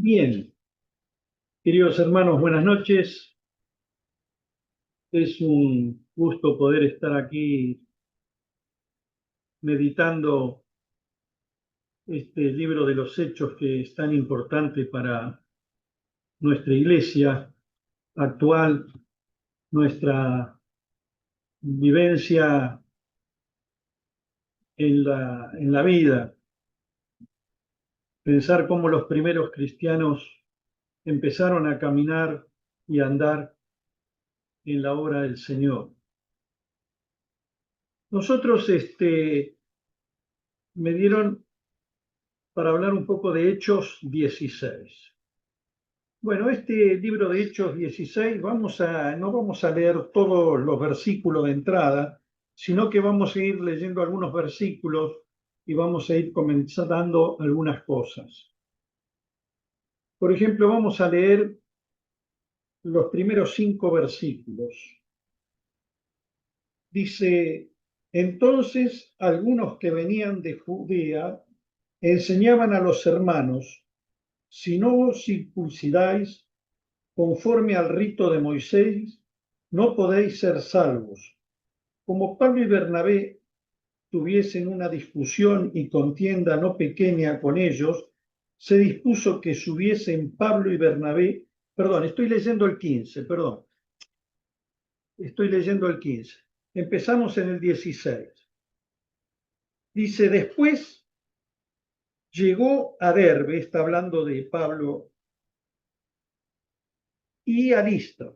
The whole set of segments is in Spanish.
Bien, queridos hermanos, buenas noches. Es un gusto poder estar aquí meditando este libro de los Hechos que es tan importante para nuestra iglesia actual, nuestra vivencia en la vida. Pensar cómo los primeros cristianos empezaron a caminar y a andar en la obra del Señor. Nosotros me dieron para hablar un poco de Hechos 16. Bueno, este libro de Hechos 16, no vamos a leer todos los versículos de entrada, sino que vamos a ir leyendo algunos versículos y vamos a ir comentando algunas cosas. Por ejemplo, vamos a leer los primeros 5 versículos. Dice: entonces algunos que venían de Judea enseñaban a los hermanos: si no os circuncidáis conforme al rito de Moisés, no podéis ser salvos. Como Pablo y Bernabé tuviesen una discusión y contienda no pequeña con ellos, se dispuso que subiesen Pablo y Bernabé. Perdón, estoy leyendo el 15, perdón. Estoy leyendo el 15. Empezamos en el 16. Dice: después llegó a Derbe, está hablando de Pablo, y a Listra.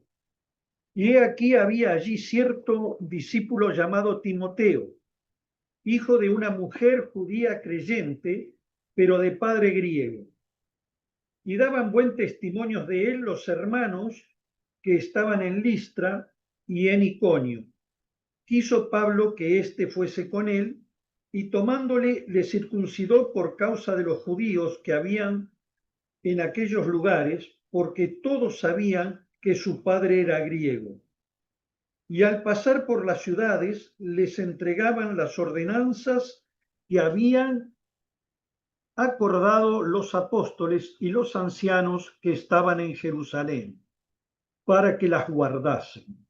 Y he aquí había allí cierto discípulo llamado Timoteo, hijo de una mujer judía creyente, pero de padre griego. Y daban buen testimonio de él los hermanos que estaban en Listra y en Iconio. Quiso Pablo que éste fuese con él, y tomándole le circuncidó por causa de los judíos que habían en aquellos lugares, porque todos sabían que su padre era griego. Y al pasar por las ciudades les entregaban las ordenanzas que habían acordado los apóstoles y los ancianos que estaban en Jerusalén, para que las guardasen.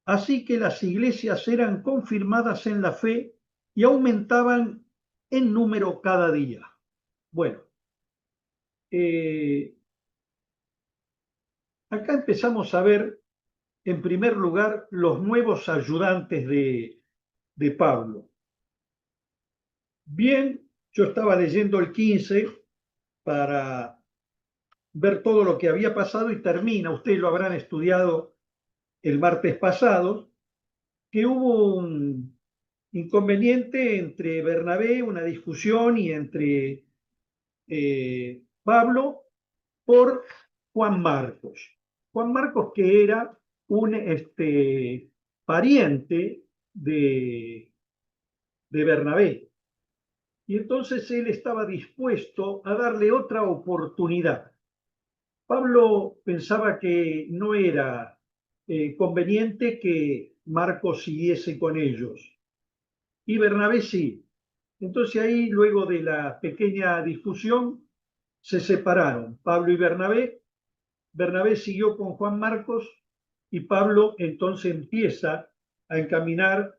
Así que las iglesias eran confirmadas en la fe y aumentaban en número cada día. Bueno, acá empezamos a ver, en primer lugar, los nuevos ayudantes de Pablo. Bien, yo estaba leyendo el 15 para ver todo lo que había pasado y termina, ustedes lo habrán estudiado el martes pasado, que hubo un inconveniente entre Bernabé, una discusión, y entre Pablo por Juan Marcos. Juan Marcos, que era un pariente de Bernabé. Y entonces él estaba dispuesto a darle otra oportunidad. Pablo pensaba que no era conveniente que Marcos siguiese con ellos, y Bernabé sí. Entonces ahí, luego de la pequeña discusión, se separaron Pablo y Bernabé. Bernabé siguió con Juan Marcos y Pablo entonces empieza a encaminar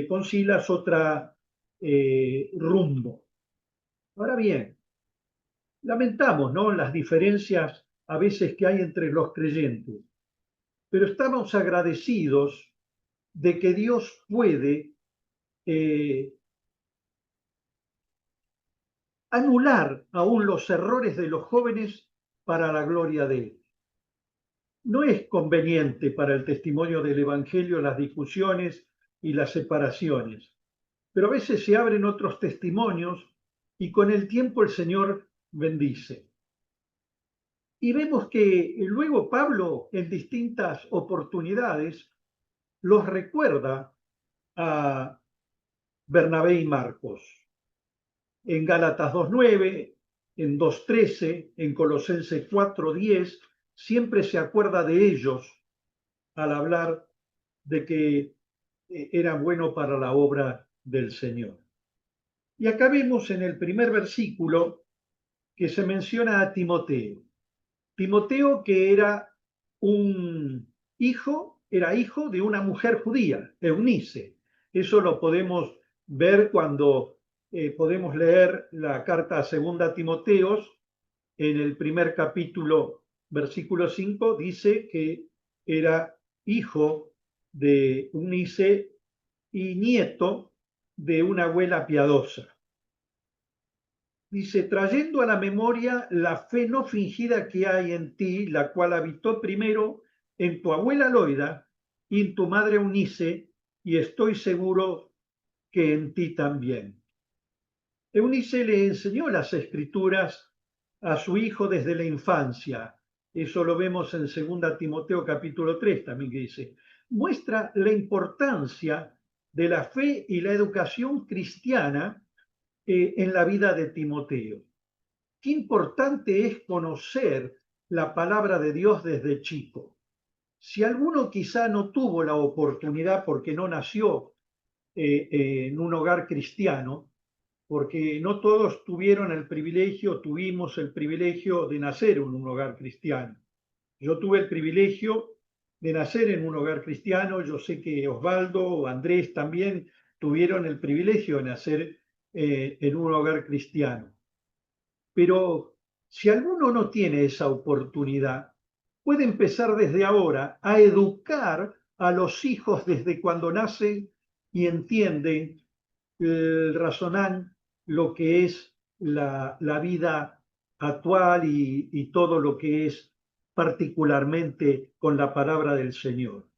con Silas otra rumbo. Ahora bien, lamentamos, ¿no?, las diferencias a veces que hay entre los creyentes, pero estamos agradecidos de que Dios puede anular aún los errores de los jóvenes para la gloria de Él. No es conveniente para el testimonio del Evangelio las discusiones y las separaciones, pero a veces se abren otros testimonios y con el tiempo el Señor bendice. Y vemos que luego Pablo, en distintas oportunidades, los recuerda a Bernabé y Marcos. En Gálatas 2:9, en 2:13, en Colosenses 4:10, siempre se acuerda de ellos al hablar de que era bueno para la obra del Señor. Y acá vemos en el primer versículo que se menciona a Timoteo. Timoteo que era era hijo de una mujer judía, Eunice. Eso lo podemos ver cuando podemos leer la carta a segunda Timoteos, en el primer capítulo, versículo 5, dice que era hijo de Eunice y nieto de una abuela piadosa. Dice, trayendo a la memoria la fe no fingida que hay en ti, la cual habitó primero en tu abuela Loida y en tu madre Eunice, y estoy seguro que en ti también. Eunice le enseñó las escrituras a su hijo desde la infancia. Eso lo vemos en 2 Timoteo capítulo 3 también, que dice, muestra la importancia de la fe y la educación cristiana en la vida de Timoteo. Qué importante es conocer la palabra de Dios desde chico. Si alguno quizá no tuvo la oportunidad porque no nació en un hogar cristiano, porque no todos tuvimos el privilegio de nacer en un hogar cristiano. Yo tuve el privilegio de nacer en un hogar cristiano, yo sé que Osvaldo o Andrés también tuvieron el privilegio de nacer en un hogar cristiano. Pero si alguno no tiene esa oportunidad, puede empezar desde ahora a educar a los hijos desde cuando nacen y entienden, razonan lo que es la vida actual y todo lo que es particularmente con la palabra del Señor.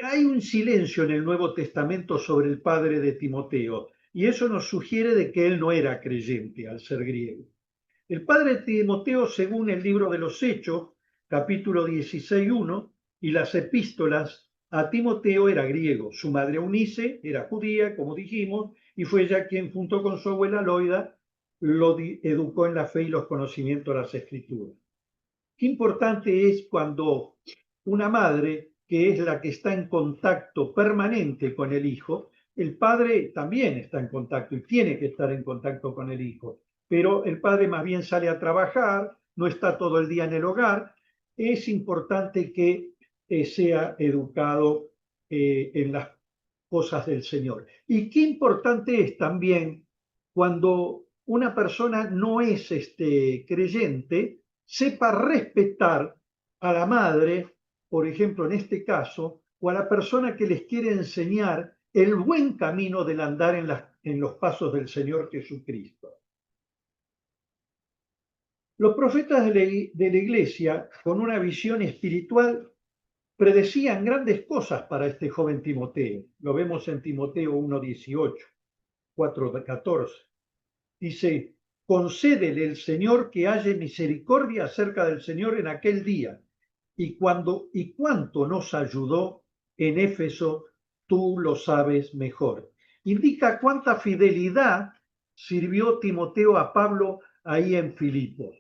Hay un silencio en el Nuevo Testamento sobre el padre de Timoteo, y eso nos sugiere de que él no era creyente al ser griego. El padre de Timoteo, según el libro de los Hechos, capítulo 16:1, y las epístolas a Timoteo era griego. Su madre Eunice era judía, como dijimos, y fue ella quien, junto con su abuela Loida, lo educó en la fe y los conocimientos de las escrituras. Qué importante es cuando una madre, que es la que está en contacto permanente con el hijo, el padre también está en contacto y tiene que estar en contacto con el hijo, pero el padre más bien sale a trabajar, no está todo el día en el hogar. Es importante que sea educado en las cosas del Señor. Y qué importante es también cuando una persona no es creyente, sepa respetar a la madre, por ejemplo, en este caso, o a la persona que les quiere enseñar el buen camino del andar en los pasos del Señor Jesucristo. Los profetas de la iglesia, con una visión espiritual, predecían grandes cosas para este joven Timoteo. Lo vemos en Timoteo 1:18, 4:14. Dice, concédele el Señor que haya misericordia acerca del Señor en aquel día, y cuánto nos ayudó en Éfeso, tú lo sabes mejor. Indica cuánta fidelidad sirvió Timoteo a Pablo ahí en Filipos.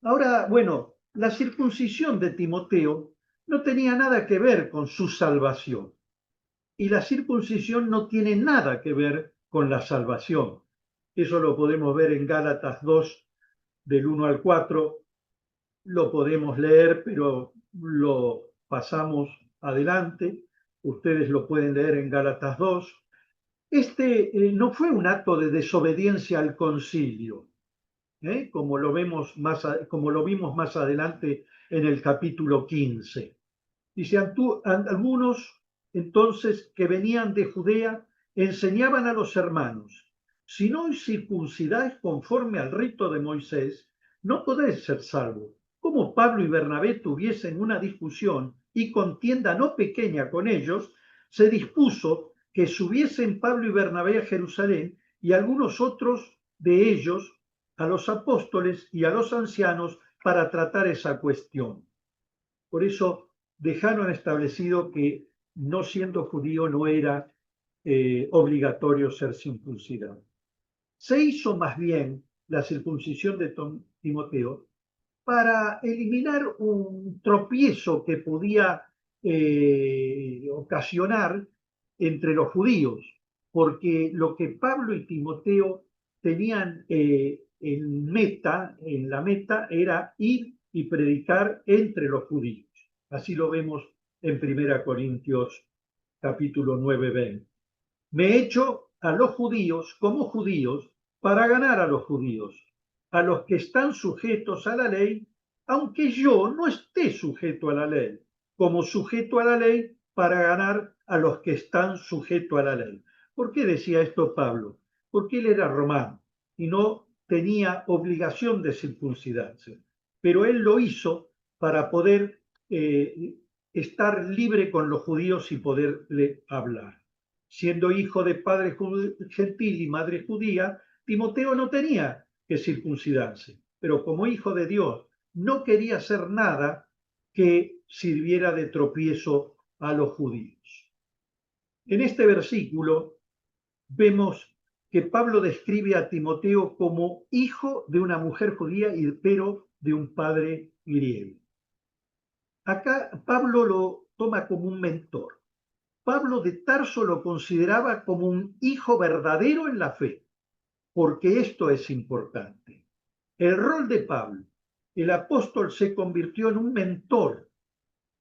Ahora, bueno, la circuncisión de Timoteo no tenía nada que ver con su salvación, y la circuncisión no tiene nada que ver con la salvación. Eso lo podemos ver en Gálatas 2, del 1 al 4. Lo podemos leer, pero lo pasamos adelante. Ustedes lo pueden leer en Gálatas 2. No fue un acto de desobediencia al concilio, como como lo vimos más adelante en el capítulo 15. Dice, algunos entonces que venían de Judea enseñaban a los hermanos, si no os circuncidáis conforme al rito de Moisés, no podéis ser salvos. Como Pablo y Bernabé tuviesen una discusión y contienda no pequeña con ellos, se dispuso que subiesen Pablo y Bernabé a Jerusalén y algunos otros de ellos a los apóstoles y a los ancianos para tratar esa cuestión. Por eso dejaron establecido que no siendo judío no era obligatorio ser circuncidado. Se hizo más bien la circuncisión de Timoteo para eliminar un tropiezo que podía ocasionar entre los judíos, porque lo que Pablo y Timoteo tenían en la meta era ir y predicar entre los judíos. Así lo vemos en 1 Corintios capítulo 9, 20. Me he hecho a los judíos como judíos para ganar a los judíos, a los que están sujetos a la ley, aunque yo no esté sujeto a la ley, como sujeto a la ley para ganar a los que están sujetos a la ley. ¿Por qué decía esto Pablo? Porque él era romano y no tenía obligación de circuncidarse, pero él lo hizo para poder estar libre con los judíos y poderle hablar. Siendo hijo de padre gentil y madre judía, Timoteo no tenía que circuncidarse, pero como hijo de Dios no quería hacer nada que sirviera de tropiezo a los judíos. En este versículo vemos que Pablo describe a Timoteo como hijo de una mujer judía, pero de un padre griego. Acá Pablo lo toma como un mentor. Pablo de Tarso lo consideraba como un hijo verdadero en la fe, porque esto es importante. El rol de Pablo, el apóstol se convirtió en un mentor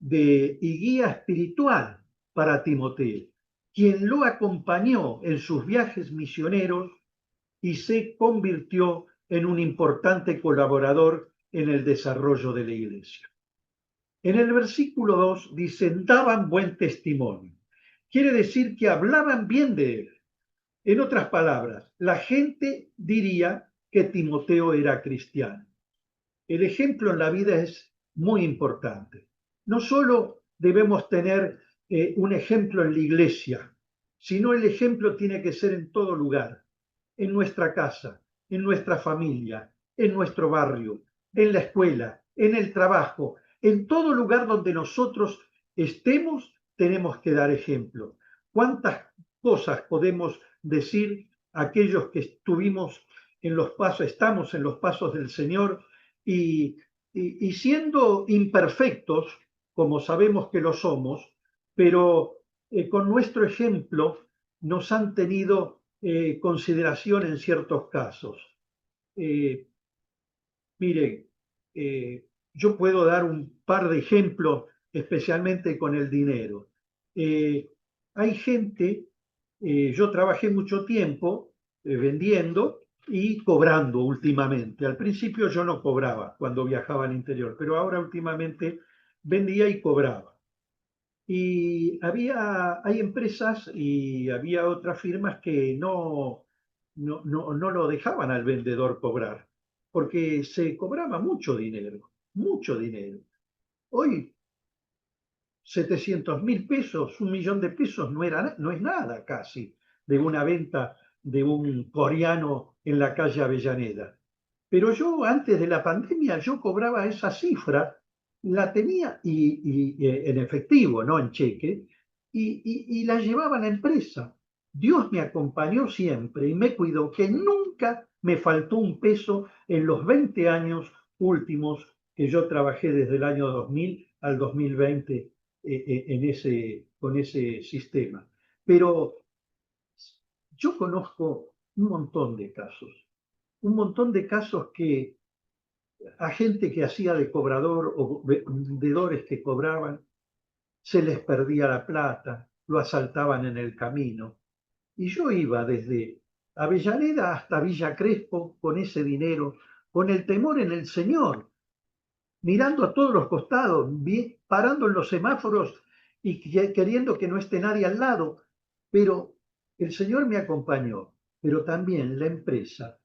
y guía espiritual para Timoteo, quien lo acompañó en sus viajes misioneros y se convirtió en un importante colaborador en el desarrollo de la iglesia. En el versículo 2 dicen, daban buen testimonio. Quiere decir que hablaban bien de él. En otras palabras, la gente diría que Timoteo era cristiano. El ejemplo en la vida es muy importante. No solo debemos tener un ejemplo en la iglesia, sino el ejemplo tiene que ser en todo lugar, en nuestra casa, en nuestra familia, en nuestro barrio, en la escuela, en el trabajo, en todo lugar donde nosotros estemos, tenemos que dar ejemplo. ¿Cuántas cosas podemos decir aquellos que estuvimos en los pasos, estamos en los pasos del Señor y siendo imperfectos, como sabemos que lo somos, pero con nuestro ejemplo nos han tenido consideración en ciertos casos. Miren, yo puedo dar un par de ejemplos, especialmente con el dinero. Hay gente, yo trabajé mucho tiempo vendiendo y cobrando últimamente. Al principio yo no cobraba cuando viajaba al interior, pero ahora últimamente vendía y cobraba. Y hay empresas y había otras firmas que no lo dejaban al vendedor cobrar, porque se cobraba mucho dinero, mucho dinero. Hoy 700.000 pesos, 1.000.000 de pesos no es nada casi de una venta de un coreano en la calle Avellaneda. Pero yo antes de la pandemia yo cobraba esa cifra, la tenía en efectivo, no en cheque, y la llevaba a la empresa. Dios me acompañó siempre y me cuidó que nunca me faltó un peso en los 20 años últimos que yo trabajé desde el año 2000 al 2020 con ese sistema. Pero yo conozco un montón de casos que a gente que hacía de cobrador o vendedores que cobraban, se les perdía la plata, lo asaltaban en el camino. Y yo iba desde Avellaneda hasta Villa Crespo con ese dinero, con el temor en el Señor, mirando a todos los costados, parando en los semáforos y queriendo que no esté nadie al lado. Pero el Señor me acompañó, pero también la empresa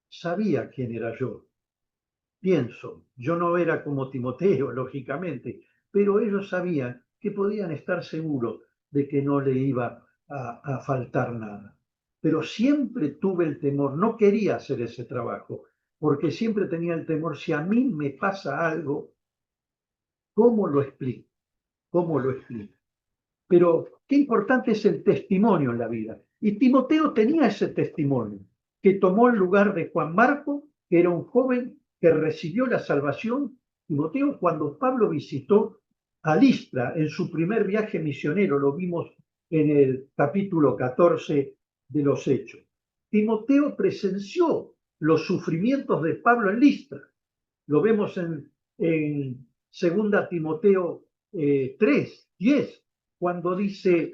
sabía quién era yo. Pienso, yo no era como Timoteo, lógicamente, pero ellos sabían que podían estar seguros de que no le iba a faltar nada. Pero siempre tuve el temor, no quería hacer ese trabajo, porque siempre tenía el temor, si a mí me pasa algo, ¿cómo lo explico? ¿Cómo lo explico? Pero qué importante es el testimonio en la vida. Y Timoteo tenía ese testimonio, que tomó el lugar de Juan Marco, que era un joven que recibió la salvación. Timoteo, cuando Pablo visitó a Listra en su primer viaje misionero, lo vimos en el capítulo 14 de los Hechos. Timoteo presenció los sufrimientos de Pablo en Listra. Lo vemos en 2 Timoteo 3:10, cuando dice: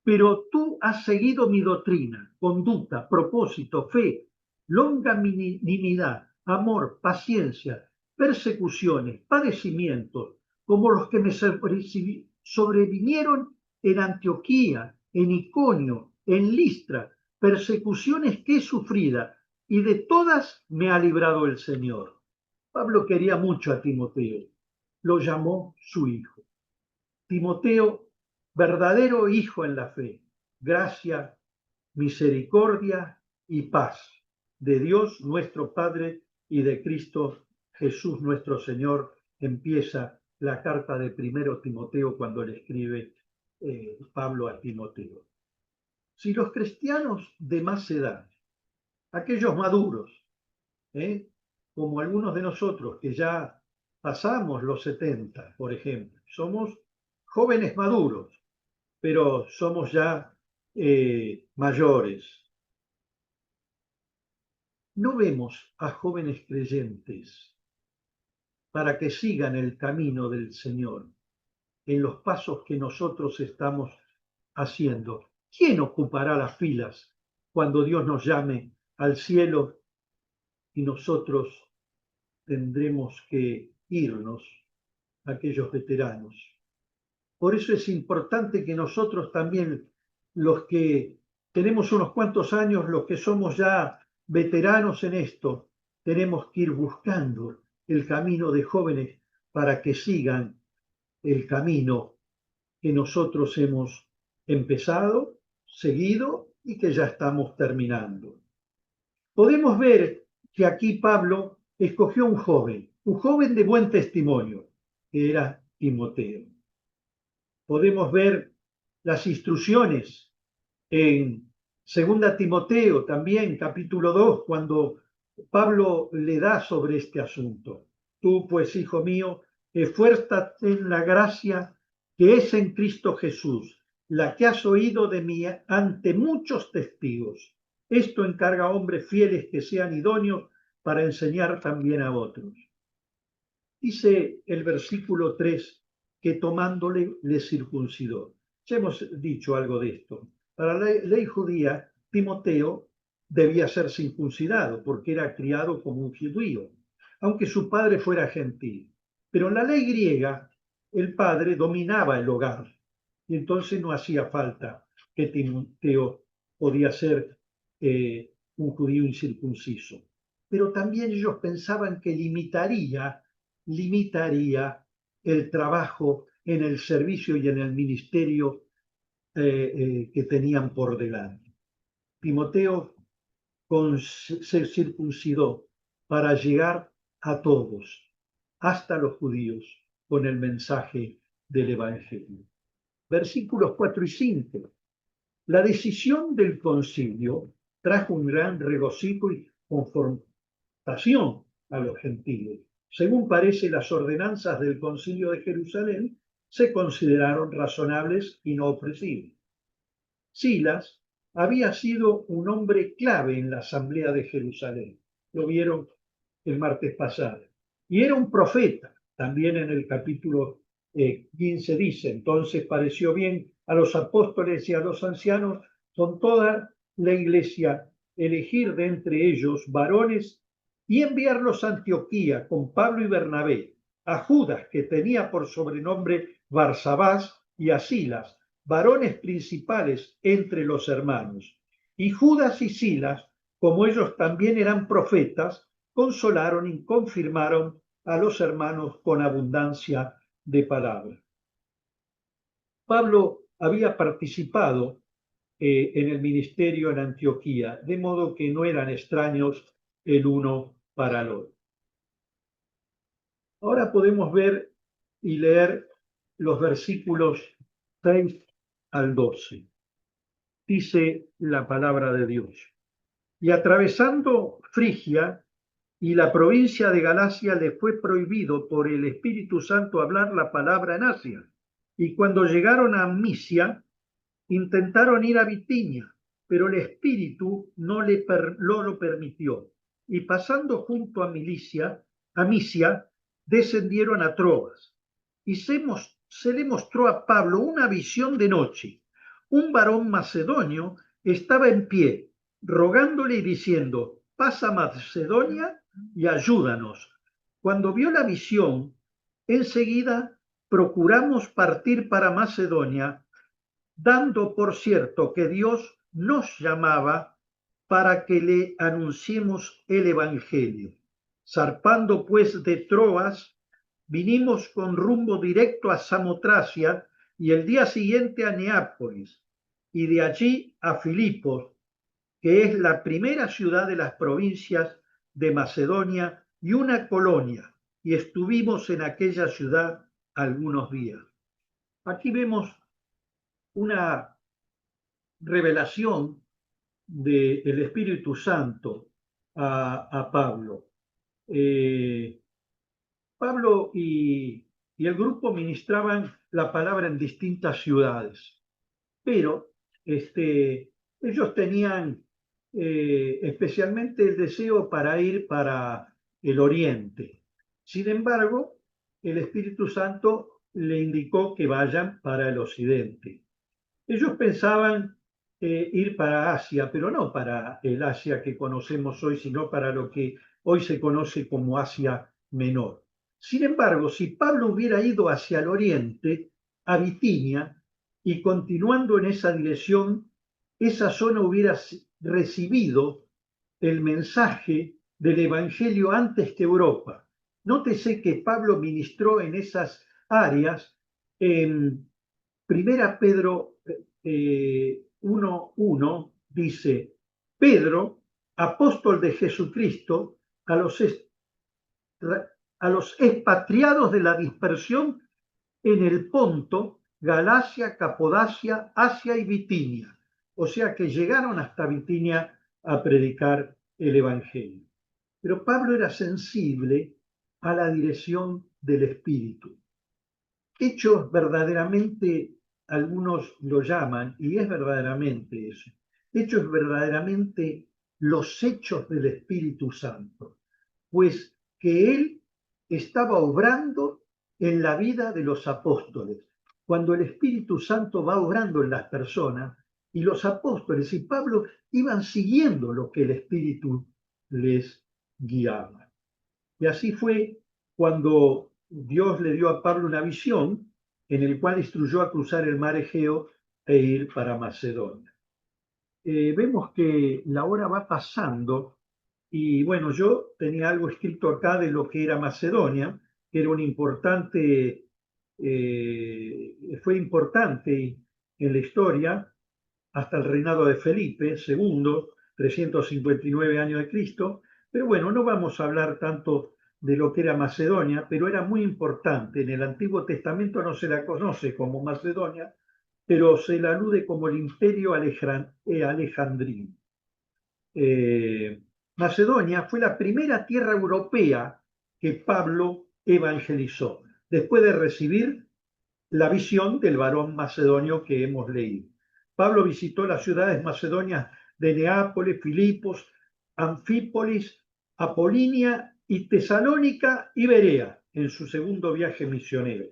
pero tú has seguido mi doctrina, conducta, propósito, fe, longanimidad, amor, paciencia, persecuciones, padecimientos, como los que me sobrevinieron en Antioquía, en Iconio, en Listra, persecuciones que he sufrido, y de todas me ha librado el Señor. Pablo quería mucho a Timoteo, lo llamó su hijo. Timoteo, verdadero hijo en la fe, gracia, misericordia y paz de Dios nuestro Padre y de Cristo Jesús nuestro Señor. Empieza la carta de 1 Timoteo cuando le escribe Pablo a Timoteo. Si los cristianos de más edad, aquellos maduros, como algunos de nosotros que ya pasamos los 70, por ejemplo, somos jóvenes maduros, pero somos ya mayores. No vemos a jóvenes creyentes para que sigan el camino del Señor en los pasos que nosotros estamos haciendo. ¿Quién ocupará las filas cuando Dios nos llame al cielo y nosotros tendremos que irnos, aquellos veteranos? Por eso es importante que nosotros también, los que tenemos unos cuantos años, los que somos ya veteranos en esto, tenemos que ir buscando el camino de jóvenes para que sigan el camino que nosotros hemos empezado, seguido y que ya estamos terminando. Podemos ver que aquí Pablo escogió un joven de buen testimonio, que era Timoteo. Podemos ver las instrucciones en 2 Timoteo, también capítulo 2, cuando Pablo le da sobre este asunto. Tú, pues, hijo mío, esfuérzate en la gracia que es en Cristo Jesús, la que has oído de mí ante muchos testigos. Esto encarga a hombres fieles que sean idóneos para enseñar también a otros. Dice el versículo 3 que tomándole le circuncidó. Ya hemos dicho algo de esto. Para la ley judía, Timoteo debía ser circuncidado porque era criado como un judío, aunque su padre fuera gentil. Pero en la ley griega, el padre dominaba el hogar y entonces no hacía falta que Timoteo podía ser un judío incircunciso. Pero también ellos pensaban que limitaría el trabajo en el servicio y en el ministerio que tenían por delante. Timoteo se circuncidó para llegar a todos, hasta los judíos, con el mensaje del Evangelio. Versículos 4 y 5. La decisión del concilio trajo un gran regocijo y confortación a los gentiles. Según parece, las ordenanzas del Concilio de Jerusalén se consideraron razonables y no opresivas. Silas había sido un hombre clave en la Asamblea de Jerusalén. Lo vieron el martes pasado. Y era un profeta. También en el capítulo 15 dice: entonces pareció bien a los apóstoles y a los ancianos con toda la iglesia elegir de entre ellos varones y enviarlos a Antioquía con Pablo y Bernabé, a Judas, que tenía por sobrenombre Barsabás, y a Silas, varones principales entre los hermanos. Y Judas y Silas, como ellos también eran profetas, consolaron y confirmaron a los hermanos con abundancia de palabra. Pablo había participado en el ministerio en Antioquía, de modo que no eran extraños el uno para el otro. Ahora podemos ver y leer los versículos 6 al 12. Dice la palabra de Dios: y atravesando Frigia y la provincia de Galacia, le fue prohibido por el Espíritu Santo hablar la palabra en Asia. Y cuando llegaron a Misia, intentaron ir a Bitinia, pero el Espíritu no lo permitió. Y pasando junto a Misia, descendieron a Troas. Y se le mostró a Pablo una visión de noche. Un varón macedonio estaba en pie, rogándole y diciendo: pasa a Macedonia y ayúdanos. Cuando vio la visión, enseguida procuramos partir para Macedonia, dando por cierto que Dios nos llamaba para que le anunciemos el Evangelio. Zarpando pues de Troas, vinimos con rumbo directo a Samotracia y el día siguiente a Neápolis, y de allí a Filipos, que es la primera ciudad de las provincias de Macedonia y una colonia, y estuvimos en aquella ciudad algunos días. Aquí vemos una revelación del Espíritu Santo a Pablo. Pablo y el grupo ministraban la palabra en distintas ciudades, pero ellos tenían especialmente el deseo para ir para el oriente. Sin embargo, el Espíritu Santo le indicó que vayan para el occidente. Ellos pensaban ir para Asia, pero no para el Asia que conocemos hoy, sino para lo que hoy se conoce como Asia Menor. Sin embargo, si Pablo hubiera ido hacia el oriente, a Bitinia, y continuando en esa dirección, esa zona hubiera recibido el mensaje del Evangelio antes que Europa. Nótese que Pablo ministró en esas áreas. En Primera Pedro 1:1 dice: Pedro, apóstol de Jesucristo, a los, a los expatriados de la dispersión en el Ponto, Galacia, Capodacia, Asia y Bitinia. O sea que llegaron hasta Bitinia a predicar el Evangelio. Pero Pablo era sensible a la dirección del Espíritu. Hechos verdaderamente, algunos lo llaman, y es verdaderamente eso, hechos verdaderamente los hechos del Espíritu Santo, pues que Él estaba obrando en la vida de los apóstoles. Cuando el Espíritu Santo va obrando en las personas, y los apóstoles y Pablo iban siguiendo lo que el Espíritu les guiaba. Y así fue cuando Dios le dio a Pablo una visión en el cual instruyó a cruzar el mar Egeo e ir para Macedonia. Vemos que la hora va pasando y bueno, yo tenía algo escrito acá de lo que era Macedonia, que era un importante, fue importante en la historia hasta el reinado de Felipe II, 359 años de Cristo. Pero bueno, no vamos a hablar tanto de lo que era Macedonia, pero era muy importante. En el Antiguo Testamento no se la conoce como Macedonia, pero se la alude como el Imperio Alejandrino. Macedonia fue la primera tierra europea que Pablo evangelizó, después de recibir la visión del varón macedonio que hemos leído. Pablo visitó las ciudades macedonias de Neápolis, Filipos, Anfípolis, Apolinia y Tesalónica y Berea en su segundo viaje misionero.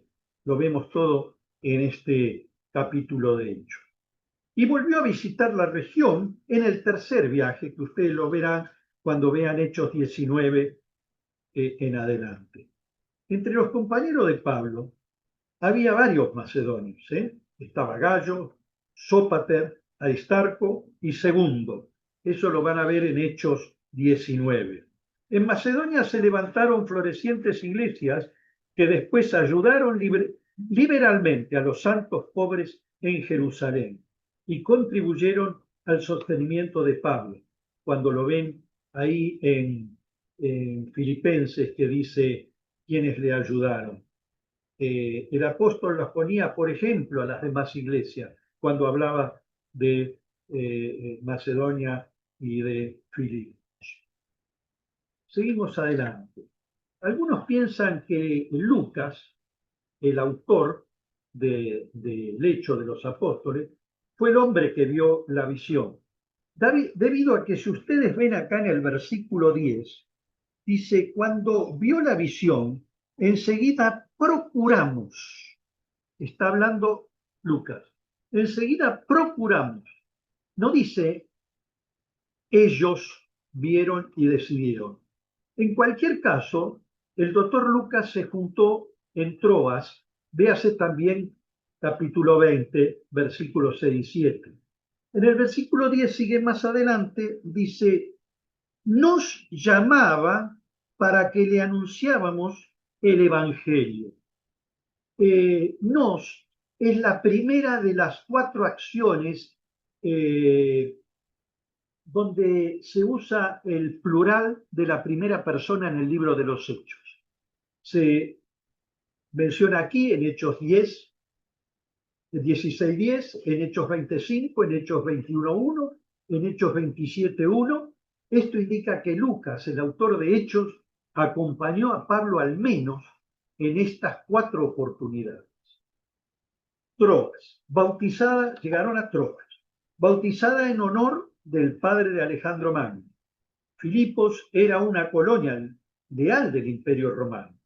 Lo vemos todo en este capítulo de Hechos. Y volvió a visitar la región en el tercer viaje, que ustedes lo verán cuando vean Hechos 19 en adelante. Entre los compañeros de Pablo había varios macedonios, Estaba Gallo, Sópater, Aristarco y Segundo. Eso lo van a ver en Hechos 19. En Macedonia se levantaron florecientes iglesias que después ayudaron liberalmente a los santos pobres en Jerusalén y contribuyeron al sostenimiento de Pablo. Cuando lo ven ahí en Filipenses, que dice quienes le ayudaron. El apóstol las ponía, por ejemplo, a las demás iglesias cuando hablaba de Macedonia y de Filipos. Seguimos adelante. Algunos piensan que Lucas, el autor del Hecho de los Apóstoles, fue el hombre que vio la visión. Debido a que si ustedes ven acá en el versículo 10, dice, cuando vio la visión, enseguida procuramos, está hablando Lucas, enseguida procuramos, no dice ellos vieron y decidieron. En cualquier caso, el doctor Lucas se juntó en Troas, véase también capítulo 20, versículos 6 y 7. En el versículo 10 sigue más adelante, dice, nos llamaba para que le anunciábamos el Evangelio. Nos es la primera de las 4 acciones donde se usa el plural de la primera persona en el libro de los Hechos. Se menciona aquí en Hechos 10, 16:10, en Hechos 25, en Hechos 21:1, en Hechos 27:1. Esto indica que Lucas, el autor de Hechos, acompañó a Pablo al menos en estas 4 oportunidades. Troas, bautizada, llegaron a Troas, bautizada en honor del padre de Alejandro Magno. Filipos era una colonia leal del Imperio Romano.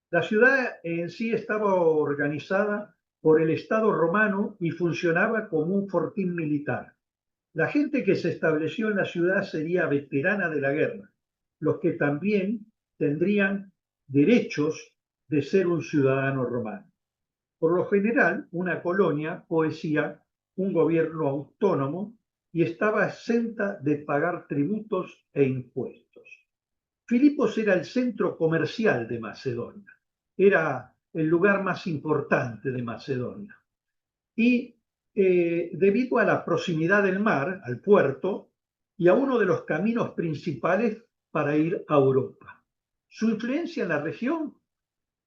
La ciudad en sí estaba organizada por el Estado romano y funcionaba como un fortín militar. La gente que se estableció en la ciudad sería veterana de la guerra, los que también tendrían derechos de ser un ciudadano romano. Por lo general, una colonia poseía un gobierno autónomo y estaba exenta de pagar tributos e impuestos. Filipos era el centro comercial de Macedonia, era el lugar más importante de Macedonia. Y debido a la proximidad del mar, al puerto, y a uno de los caminos principales para ir a Europa. Su influencia en la región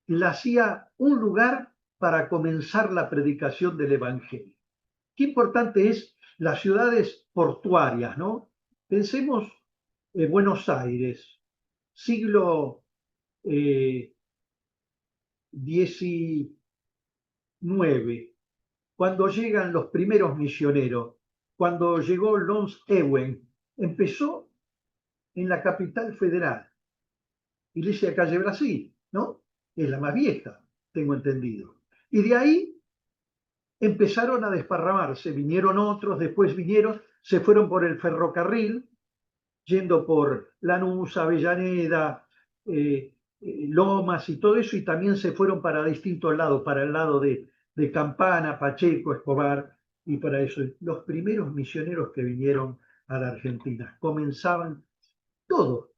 la hacía un lugar para comenzar la predicación del Evangelio. Qué importante es las ciudades portuarias, ¿no? Pensemos en Buenos Aires, siglo XIX, cuando llegan los primeros misioneros, cuando llegó Lons Ewen, empezó en la capital federal, Iglesia de Calle Brasil, ¿no? Es la más vieja, tengo entendido. Y de ahí empezaron a desparramarse, vinieron otros, después vinieron, se fueron por el ferrocarril, yendo por Lanús, Avellaneda, Lomas y todo eso, y también se fueron para distintos lados, para el lado de Campana, Pacheco, Escobar, y para eso. Los primeros misioneros que vinieron a la Argentina comenzaban, todos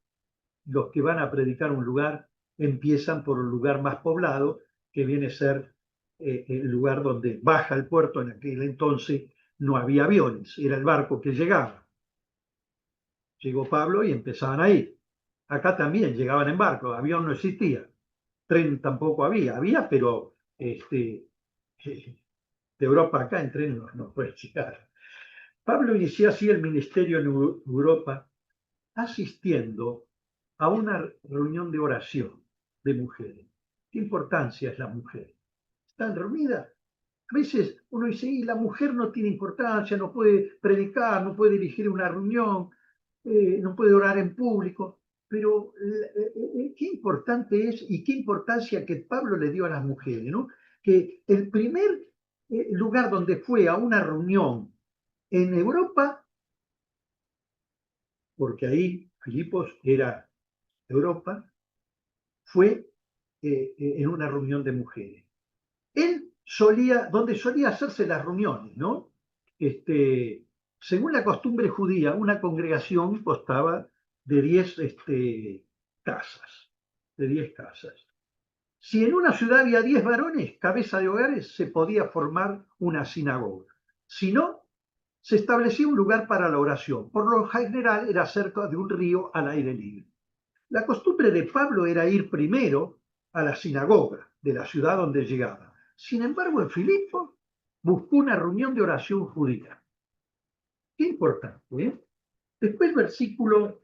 los que van a predicar un lugar, empiezan por un lugar más poblado, que viene a ser el lugar donde baja el puerto. En aquel entonces no había aviones, era el barco que llegaba. Llegó Pablo y empezaban ahí. Acá también llegaban en barco, avión no existía, tren tampoco había, pero de Europa acá en tren no puede llegar. Pablo inició así el ministerio en Europa, asistiendo a una reunión de oración de mujeres. ¿Qué importancia es la mujer? ¿Están reunidas? A veces uno dice, y la mujer no tiene importancia, no puede predicar, no puede dirigir una reunión, no puede orar en público, pero qué importante es y qué importancia que Pablo le dio a las mujeres, ¿no? Que el primer lugar donde fue a una reunión en Europa, porque ahí Filipos era Europa, fue en una reunión de mujeres. Él donde solía hacerse las reuniones, ¿no? Según la costumbre judía, una congregación constaba de 10 casas, de 10 casas. Si en una ciudad había 10 varones, cabeza de hogares, se podía formar una sinagoga. Si no, se establecía un lugar para la oración. Por lo general era cerca de un río al aire libre. La costumbre de Pablo era ir primero a la sinagoga de la ciudad donde llegaba. Sin embargo, en Filipo buscó una reunión de oración judía. Qué importante, ¿eh? Después, versículo,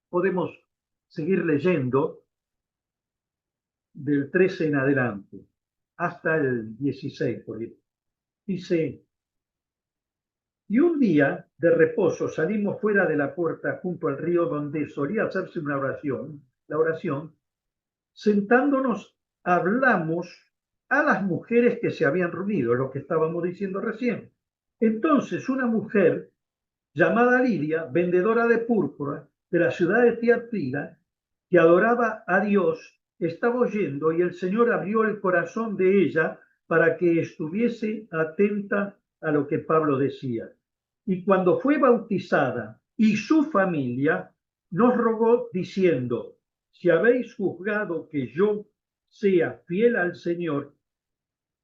podemos seguir leyendo del 13 en adelante, hasta el 16, por ejemplo. Dice, Y un día de reposo salimos fuera de la puerta junto al río donde solía hacerse una oración, la oración. Sentándonos, hablamos a las mujeres que se habían reunido, lo que estábamos diciendo recién. Entonces una mujer llamada Lidia, vendedora de púrpura de la ciudad de Tiatira, que adoraba a Dios, estaba oyendo y el Señor abrió el corazón de ella para que estuviese atenta a lo que Pablo decía. Y cuando fue bautizada y su familia, nos rogó diciendo, si habéis juzgado que yo sea fiel al Señor,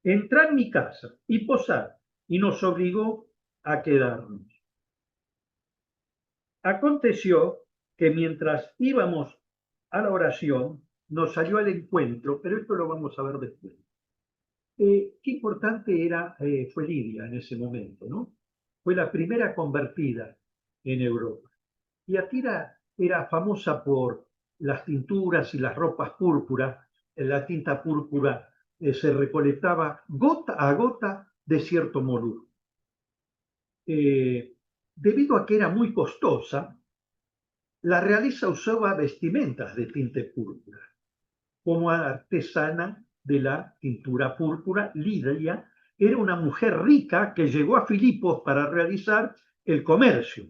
entrad en mi casa y posad. Y nos obligó a quedarnos. Aconteció que mientras íbamos a la oración, nos salió al encuentro, pero esto lo vamos a ver después. Qué importante fue Lidia en ese momento, ¿no? Fue la primera convertida en Europa. Y Atira era famosa por las tinturas y las ropas púrpuras. La tinta púrpura se recolectaba gota a gota de cierto molusco. Debido a que era muy costosa, la realeza usaba vestimentas de tinte púrpura. Como artesana de la pintura púrpura, Lidia era una mujer rica que llegó a Filipos para realizar el comercio.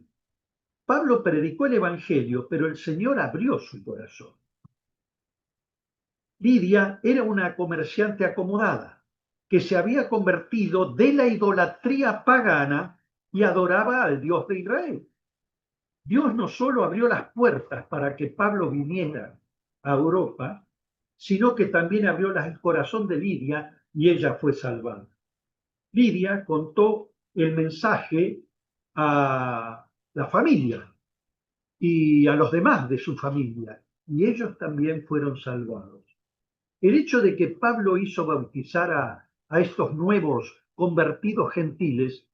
Pablo predicó el Evangelio, pero el Señor abrió su corazón. Lidia era una comerciante acomodada que se había convertido de la idolatría pagana y adoraba al Dios de Israel. Dios no solo abrió las puertas para que Pablo viniera a Europa, sino que también abrió el corazón de Lidia y ella fue salvada. Lidia contó el mensaje a la familia y a los demás de su familia, y ellos también fueron salvados. El hecho de que Pablo hizo bautizar a estos nuevos convertidos gentiles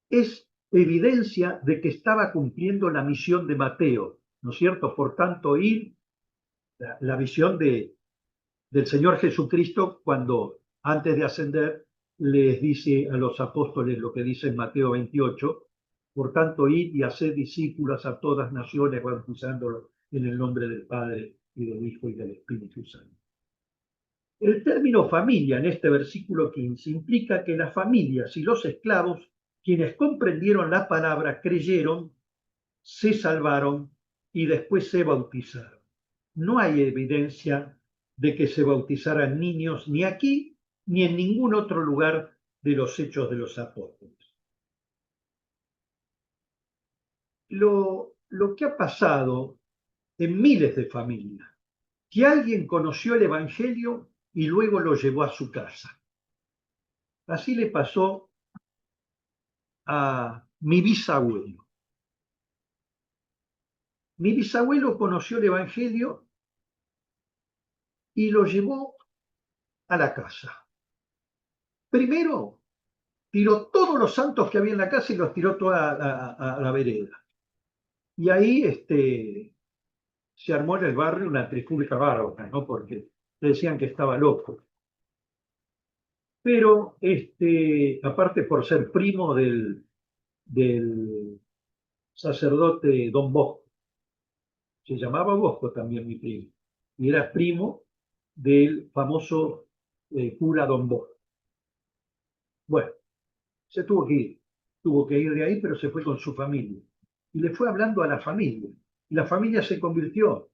es evidencia de que estaba cumpliendo la misión de Mateo, ¿no es cierto? Por tanto, la visión del Señor Jesucristo cuando antes de ascender les dice a los apóstoles lo que dice en Mateo 28, por tanto, id y haced discípulos a todas naciones, bautizándolos en el nombre del Padre y del Hijo y del Espíritu Santo. El término familia en este versículo 15 implica que las familias y los esclavos, quienes comprendieron la palabra, creyeron, se salvaron y después se bautizaron. No hay evidencia de que se bautizaran niños ni aquí ni en ningún otro lugar de los Hechos de los Apóstoles. Lo que ha pasado en miles de familias, que alguien conoció el Evangelio y luego lo llevó a su casa. Así le pasó a mi bisabuelo. Mi bisabuelo conoció el Evangelio y lo llevó a la casa. Primero, tiró todos los santos que había en la casa y los tiró toda a la vereda. Y ahí se armó en el barrio una trifulca bárbara, ¿no? Porque le decían que estaba loco. Pero, aparte por ser primo del sacerdote Don Bosco, se llamaba Bosco también mi primo, y era primo del famoso cura Don Bosco. Bueno, se tuvo que ir de ahí, pero se fue con su familia. Y le fue hablando a la familia. Y la familia se convirtió.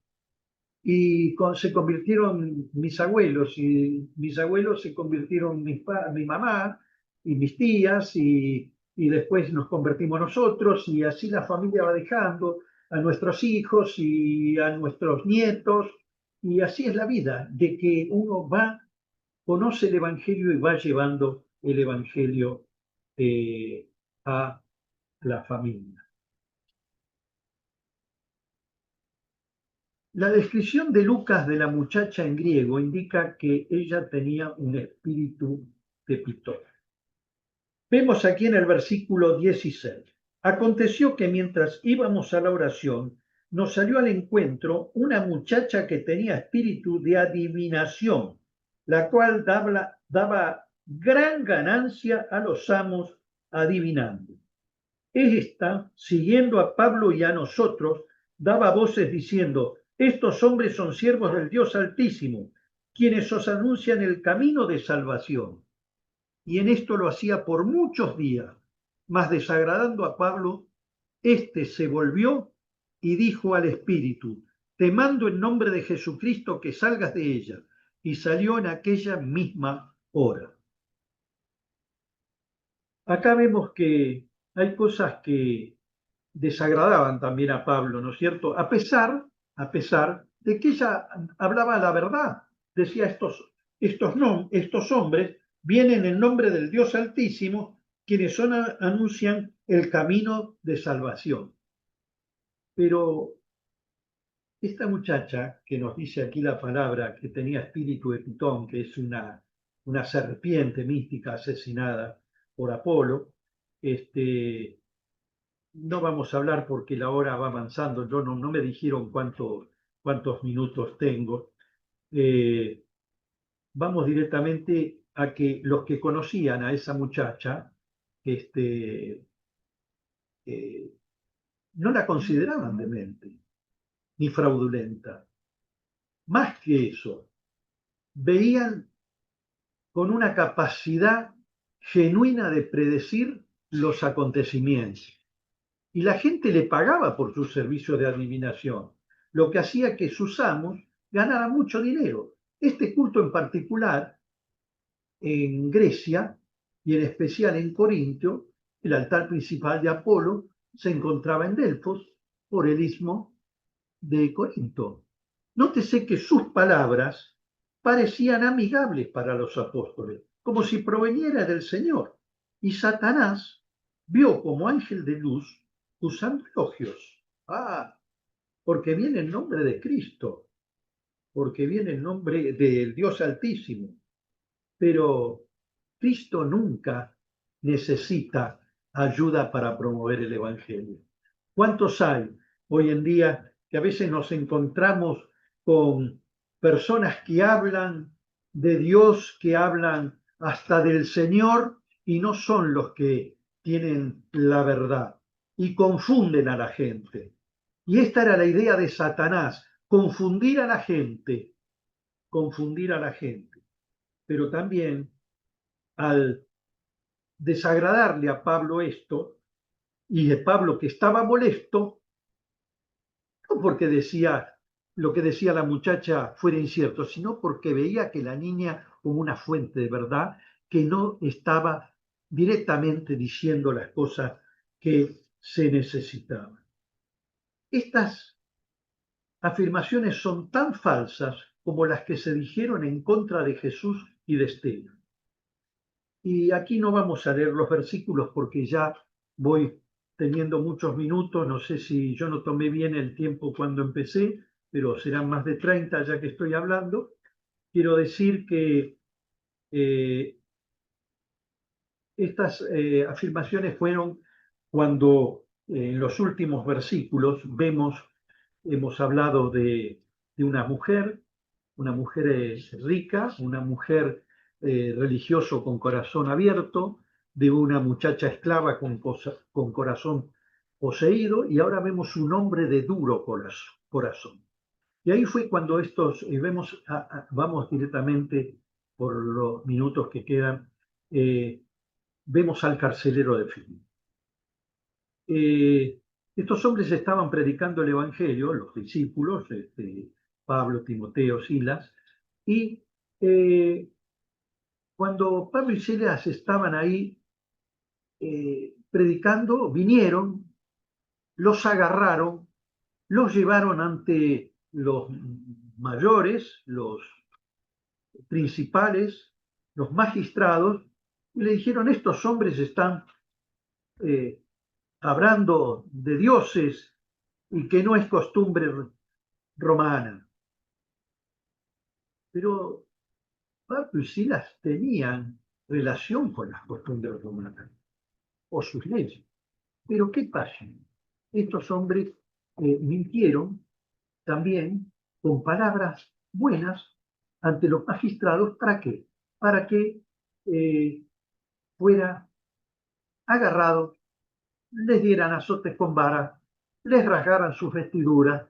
Y se convirtieron mis abuelos, y mis abuelos se convirtieron mi mamá y mis tías, y después nos convertimos nosotros, y así la familia va dejando a nuestros hijos y a nuestros nietos, y así es la vida, de que uno conoce el Evangelio y va llevando el Evangelio a la familia. La descripción de Lucas de la muchacha en griego indica que ella tenía un espíritu de Pitón. Vemos aquí en el versículo 16. Aconteció que mientras íbamos a la oración, nos salió al encuentro una muchacha que tenía espíritu de adivinación, la cual daba gran ganancia a los amos adivinando. Esta, siguiendo a Pablo y a nosotros, daba voces diciendo: estos hombres son siervos del Dios Altísimo, quienes os anuncian el camino de salvación. Y en esto lo hacía por muchos días, mas desagradando a Pablo, éste se volvió y dijo al Espíritu: te mando en nombre de Jesucristo que salgas de ella. Y salió en aquella misma hora. Acá vemos que hay cosas que desagradaban también a Pablo, ¿no es cierto? A pesar de que ella hablaba la verdad. Decía: estos hombres vienen en nombre del Dios Altísimo, quienes anuncian el camino de salvación. Pero esta muchacha que nos dice aquí la palabra, que tenía espíritu de Pitón, que es una serpiente mística asesinada por Apolo, no vamos a hablar porque la hora va avanzando. Yo no me dijeron cuántos minutos tengo. Eh, Vamos directamente a que los que conocían a esa muchacha, eh, no la consideraban demente ni fraudulenta. Más que eso, veían con una capacidad genuina de predecir los acontecimientos. Y la gente le pagaba por sus servicios de adivinación, lo que hacía que sus amos ganaran mucho dinero. Este culto en particular, en Grecia y en especial en Corintio, el altar principal de Apolo se encontraba en Delfos por el istmo de Corinto. Nótese que sus palabras parecían amigables para los apóstoles, como si proveniera del Señor. Y Satanás vio como ángel de luz usando elogios. Porque viene el nombre de Cristo, porque viene el nombre del Dios Altísimo. Pero Cristo nunca necesita ayuda para promover el Evangelio. ¿Cuántos hay hoy en día que a veces nos encontramos con personas que hablan de Dios, que hablan hasta del Señor y no son los que tienen la verdad y confunden a la gente? Y esta era la idea de Satanás: confundir a la gente, confundir a la gente. Pero también, al desagradarle a Pablo esto, y de Pablo que estaba molesto, no porque decía lo que decía la muchacha fuera incierto, sino porque veía que la niña, como una fuente de verdad, que no estaba directamente diciendo las cosas que se necesitaban. Estas afirmaciones son tan falsas como las que se dijeron en contra de Jesús y de Esteban. Y aquí no vamos a leer los versículos porque ya voy teniendo muchos minutos. No sé si yo no tomé bien el tiempo cuando empecé, pero serán más de 30 ya que estoy hablando. Quiero decir que estas afirmaciones fueron cuando en los últimos versículos hemos hablado de una mujer rica, una mujer religioso con corazón abierto, de una muchacha esclava con corazón poseído, y ahora vemos un hombre de duro corazón. Y ahí fue cuando vamos directamente por los minutos que quedan, vemos al carcelero de Filipo. Estos hombres estaban predicando el Evangelio, los discípulos, Pablo, Timoteo, Silas, y cuando Pablo y Silas estaban ahí predicando, vinieron, los agarraron, los llevaron ante los mayores, los principales, los magistrados, y le dijeron: estos hombres están eh, hablando de dioses y que no es costumbre romana. Pero Pablo y Silas tenían relación con las costumbres romanas o sus leyes. Pero ¿qué pasa? Estos hombres mintieron también con palabras buenas ante los magistrados. ¿Para qué? Para que fuera agarrado les dieran azotes con vara, les rasgaran sus vestiduras,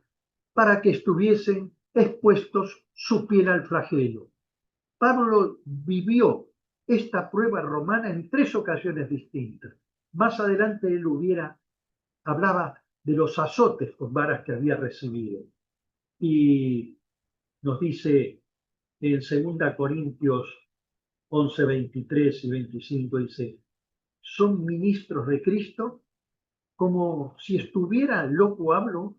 para que estuviesen expuestos su piel al flagelo. Pablo vivió esta prueba romana en 3 ocasiones distintas. Más adelante él hablaba de los azotes con varas que había recibido. Y nos dice en 2 Corintios 11, 23 y 25, dice, son ministros de Cristo, como si estuviera loco hablo,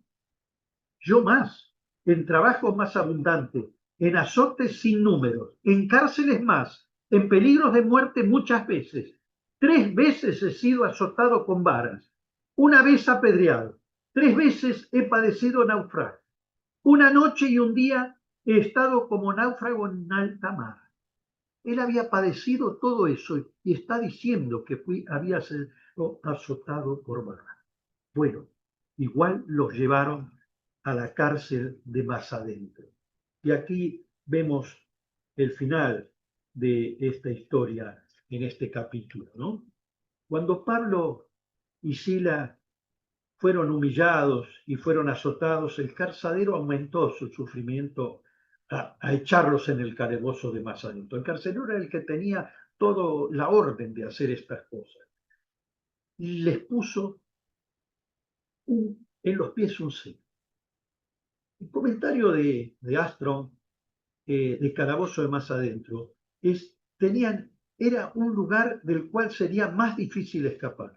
yo más, en trabajo más abundante, en azotes sin números, en cárceles más, en peligros de muerte muchas veces. 3 veces he sido azotado con varas, una vez apedreado, 3 veces he padecido naufragio. Una noche y un día he estado como náufrago en alta mar. Él había padecido todo eso y está diciendo que había sido azotado por varas. Bueno, igual los llevaron a la cárcel de más adentro. Y aquí vemos el final de esta historia en este capítulo, ¿no? Cuando Pablo y Sila fueron humillados y fueron azotados, el carcelero aumentó su sufrimiento a echarlos en el calabozo de más adentro. El carcelero era el que tenía toda la orden de hacer estas cosas. Y les puso en los pies un sello. El comentario de Astron, de Calabozo de más adentro, era un lugar del cual sería más difícil escapar.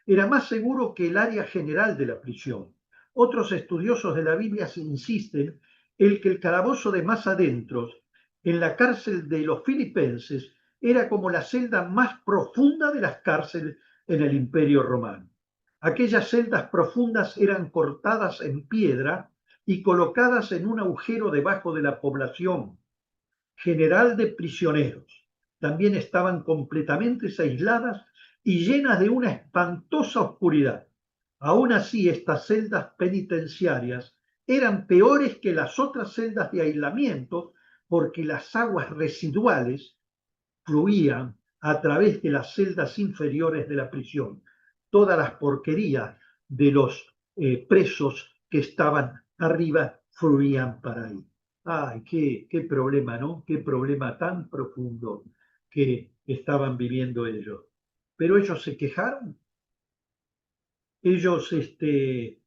Era más seguro que el área general de la prisión. Otros estudiosos de la Biblia insisten en que el calabozo de más adentro, en la cárcel de los filipenses, era como la celda más profunda de las cárceles en el Imperio Romano. Aquellas celdas profundas eran cortadas en piedra y colocadas en un agujero debajo de la población general de prisioneros. También estaban completamente aisladas y llenas de una espantosa oscuridad. Aún así, estas celdas penitenciarias eran peores que las otras celdas de aislamiento porque las aguas residuales fluían a través de las celdas inferiores de la prisión. Todas las porquerías de los presos que estaban arriba fluían para ahí. Ay, qué problema, ¿no? Qué problema tan profundo que estaban viviendo ellos. Pero ellos se quejaron, ellos se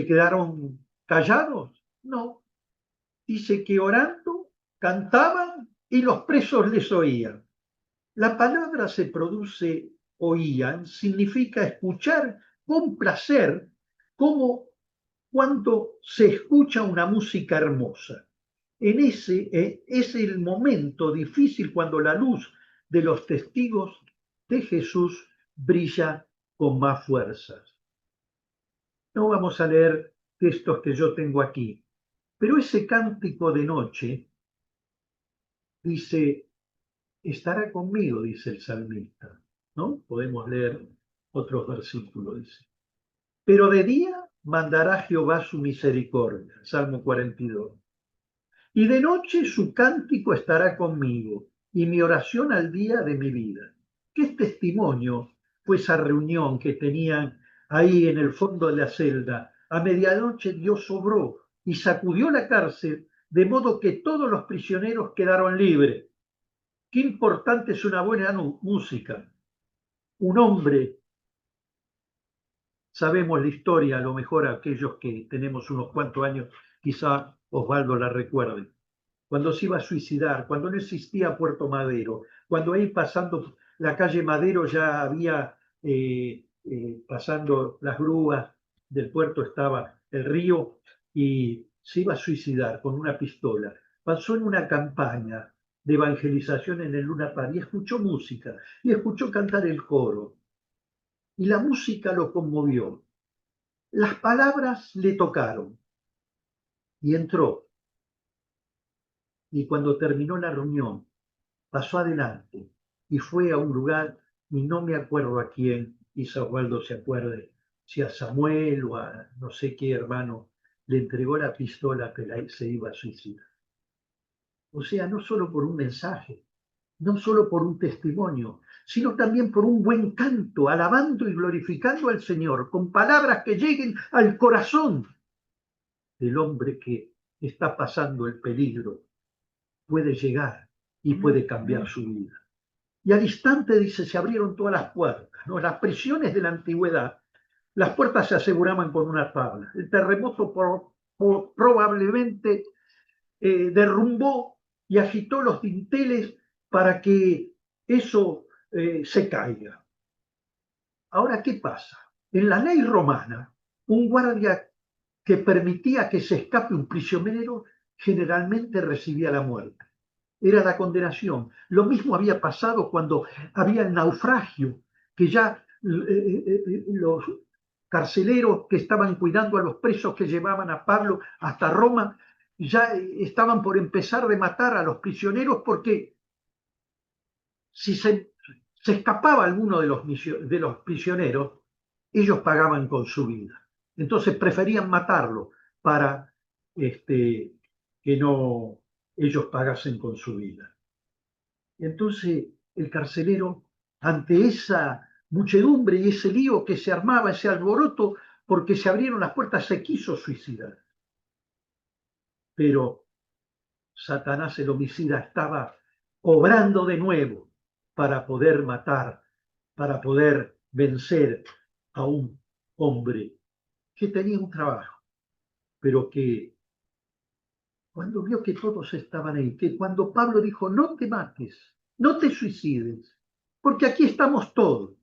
quedaron callados. No, dice que orando, cantaban y los presos les oían. La palabra se produce oían, significa escuchar con placer, como cuando se escucha una música hermosa. Es el momento difícil cuando la luz de los testigos de Jesús brilla con más fuerzas. No vamos a leer textos que yo tengo aquí, pero ese cántico de noche dice, estará conmigo, dice el salmista, ¿no? Podemos leer otros versículos, dice. Pero de día mandará Jehová su misericordia, Salmo 42. Y de noche su cántico estará conmigo, y mi oración al día de mi vida. ¿Qué testimonio fue esa reunión que tenían ahí en el fondo de la celda? A medianoche Dios obró y sacudió la cárcel, de modo que todos los prisioneros quedaron libres. Qué importante es una buena música. Un hombre, sabemos la historia, a lo mejor aquellos que tenemos unos cuantos años, quizá Osvaldo la recuerde. Cuando se iba a suicidar, cuando no existía Puerto Madero, cuando ahí pasando la calle Madero ya había, pasando las grúas del puerto estaba el río y se iba a suicidar con una pistola. Pasó en una campaña de evangelización en el Luna Park y escuchó música y escuchó cantar el coro. Y la música lo conmovió. Las palabras le tocaron y entró. Y cuando terminó la reunión, pasó adelante y fue a un lugar, y no me acuerdo a quién, quizá Osvaldo se acuerde, si a Samuel o a no sé qué hermano, le entregó la pistola que se iba a suicidar. O sea, no solo por un mensaje, no solo por un testimonio, sino también por un buen canto, alabando y glorificando al Señor, con palabras que lleguen al corazón del hombre que está pasando el peligro. Puede llegar y puede cambiar su vida. Y al instante, dice, se abrieron todas las puertas, ¿no? Las prisiones de la antigüedad, las puertas se aseguraban con una tabla. El terremoto probablemente derrumbó y agitó los dinteles para que eso se caiga. Ahora, ¿qué pasa? En la ley romana, un guardia que permitía que se escape un prisionero generalmente recibía la muerte. Era la condenación. Lo mismo había pasado cuando había el naufragio, que ya los carceleros que estaban cuidando a los presos que llevaban a Pablo hasta Roma, ya estaban por empezar de matar a los prisioneros porque si se escapaba alguno de los prisioneros, ellos pagaban con su vida. Entonces preferían matarlo para que no ellos pagasen con su vida. Entonces el carcelero, ante esa muchedumbre y ese lío que se armaba, ese alboroto, porque se abrieron las puertas, se quiso suicidar. Pero Satanás, el homicida, estaba obrando de nuevo para poder matar, para poder vencer a un hombre que tenía un trabajo, pero que cuando vio que todos estaban ahí, que cuando Pablo dijo, no te mates, no te suicides, porque aquí estamos todos,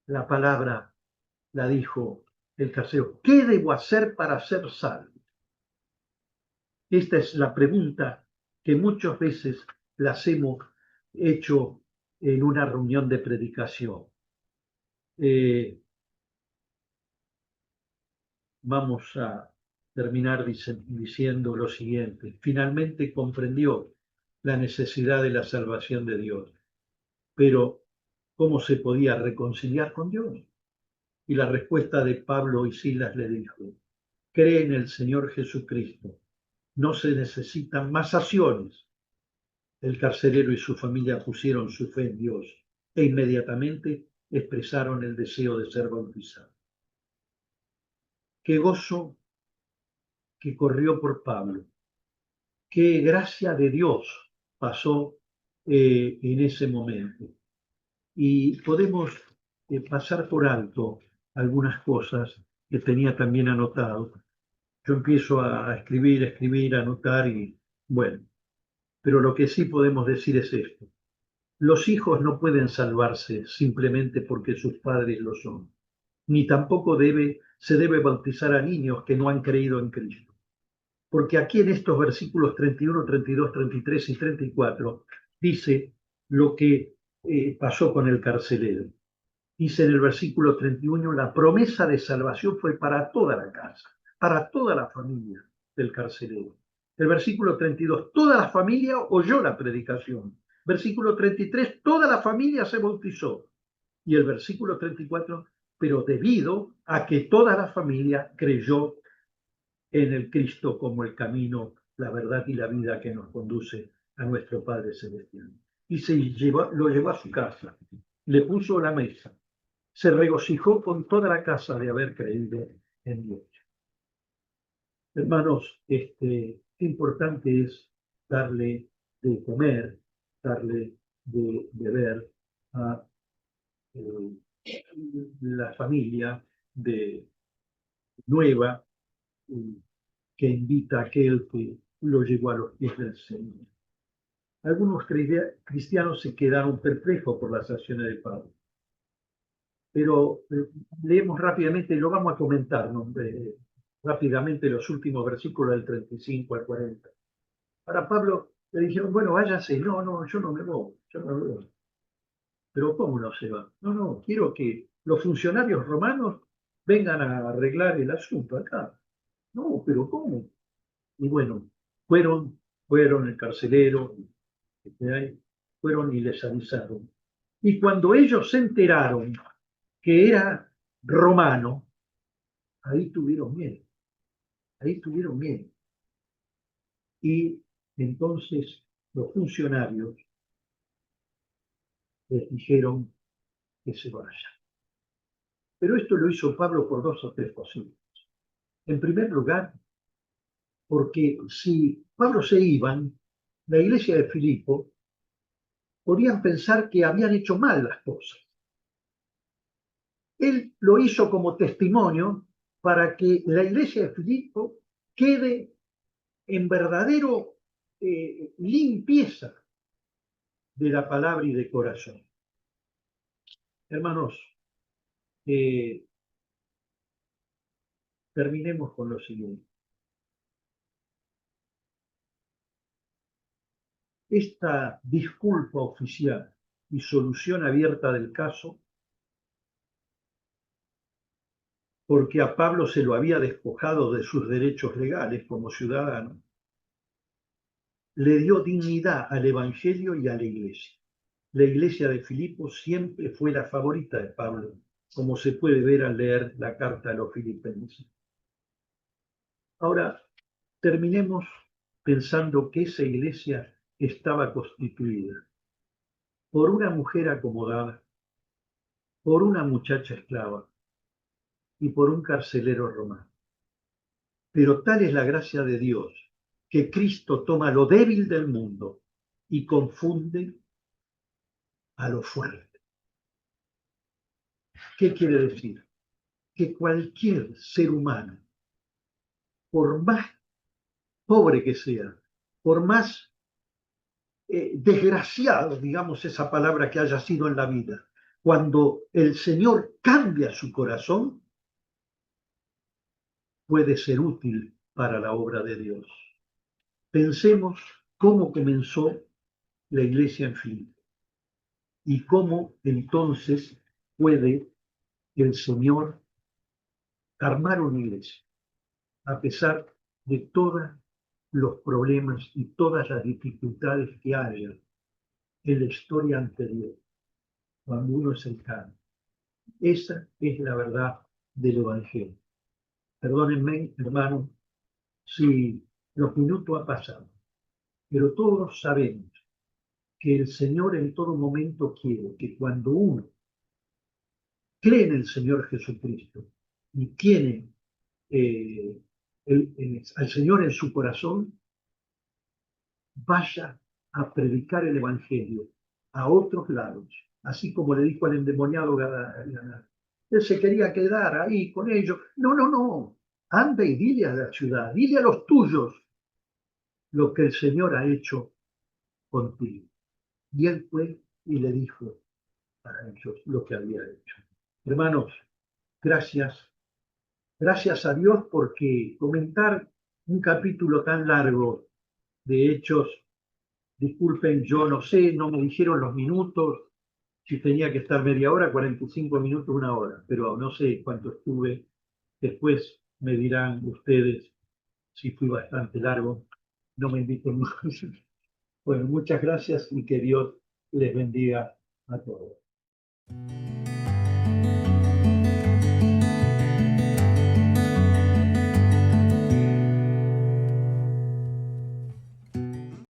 la palabra la dijo el carcelero, ¿qué debo hacer para ser salvo? Esta es la pregunta que muchas veces las hemos hecho en una reunión de predicación. Vamos a terminar diciendo lo siguiente. Finalmente comprendió la necesidad de la salvación de Dios, pero ¿cómo se podía reconciliar con Dios? Y la respuesta de Pablo y Silas le dijo, cree en el Señor Jesucristo, no se necesitan más acciones. El carcelero y su familia pusieron su fe en Dios e inmediatamente expresaron el deseo de ser bautizados. Qué gozo que corrió por Pablo, qué gracia de Dios pasó en ese momento. Y podemos pasar por alto algunas cosas que tenía también anotado. Yo empiezo a escribir, a anotar y bueno, pero lo que sí podemos decir es esto. Los hijos no pueden salvarse simplemente porque sus padres lo son, ni tampoco se debe bautizar a niños que no han creído en Cristo. Porque aquí en estos versículos 31, 32, 33 y 34 dice lo que pasó con el carcelero. Dice en el versículo 31, la promesa de salvación fue para toda la casa, para toda la familia del carcelero. El versículo 32, toda la familia oyó la predicación. Versículo 33, toda la familia se bautizó. Y el versículo 34, pero debido a que toda la familia creyó en el Cristo como el camino, la verdad y la vida que nos conduce a nuestro Padre Celestial. Y lo llevó a su casa, le puso la mesa, se regocijó con toda la casa de haber creído en Dios. Hermanos, qué importante es darle de comer, darle de beber a la familia de nueva que invita a aquel que lo llevó a los pies del Señor. Algunos cristianos se quedaron perplejos por las acciones de Pablo, pero leemos rápidamente y lo vamos a comentar, ¿no? Rápidamente los últimos versículos del 35 al 40. Para Pablo le dijeron, bueno, váyase. No, no, yo no me voy, yo no me voy. Pero ¿cómo no se va? No, no, quiero que los funcionarios romanos vengan a arreglar el asunto acá. No, pero ¿cómo? Y bueno, fueron el carcelero, fueron y les avisaron. Y cuando ellos se enteraron que era romano, ahí tuvieron miedo, ahí tuvieron miedo. Y entonces los funcionarios les dijeron que se vayan. Pero esto lo hizo Pablo por dos o tres motivos. En primer lugar, porque si Pablo se iban, la iglesia de Filipo podían pensar que habían hecho mal las cosas. Él lo hizo como testimonio para que la iglesia de Filipo quede en verdadero limpieza de la palabra y de corazón. Hermanos, terminemos con lo siguiente. Esta disculpa oficial y solución abierta del caso, porque a Pablo se lo había despojado de sus derechos legales como ciudadano, le dio dignidad al Evangelio y a la iglesia. La iglesia de Filipos siempre fue la favorita de Pablo, como se puede ver al leer la carta a los filipenses. Ahora, terminemos pensando que esa iglesia estaba constituida por una mujer acomodada, por una muchacha esclava y por un carcelero romano. Pero tal es la gracia de Dios, que Cristo toma lo débil del mundo y confunde a lo fuerte. ¿Qué quiere decir? Que cualquier ser humano, por más pobre que sea, por más desgraciado, digamos esa palabra que haya sido en la vida, cuando el Señor cambia su corazón, puede ser útil para la obra de Dios. Pensemos cómo comenzó la iglesia en Filipo y cómo entonces puede el Señor armar una iglesia, a pesar de todos los problemas y todas las dificultades que haya en la historia anterior, cuando uno es cercano. Esa es la verdad del Evangelio. Perdónenme, hermano, si los minutos han pasado, pero todos sabemos que el Señor en todo momento quiere que cuando uno cree en el Señor Jesucristo y tiene al Señor en su corazón, vaya a predicar el Evangelio a otros lados, así como le dijo al endemoniado Gadara. Él se quería quedar ahí con ellos. No, no, no. Anda y dile a la ciudad, dile a los tuyos lo que el Señor ha hecho contigo. Y él fue y le dijo a ellos lo que había hecho. Hermanos, gracias. Gracias a Dios porque comentar un capítulo tan largo de Hechos, disculpen, yo no sé, no me dijeron los minutos, si tenía que estar media hora, 45 minutos, una hora, pero no sé cuánto estuve. Después me dirán ustedes si fui bastante largo. No me inviten más. Bueno, muchas gracias y que Dios les bendiga a todos.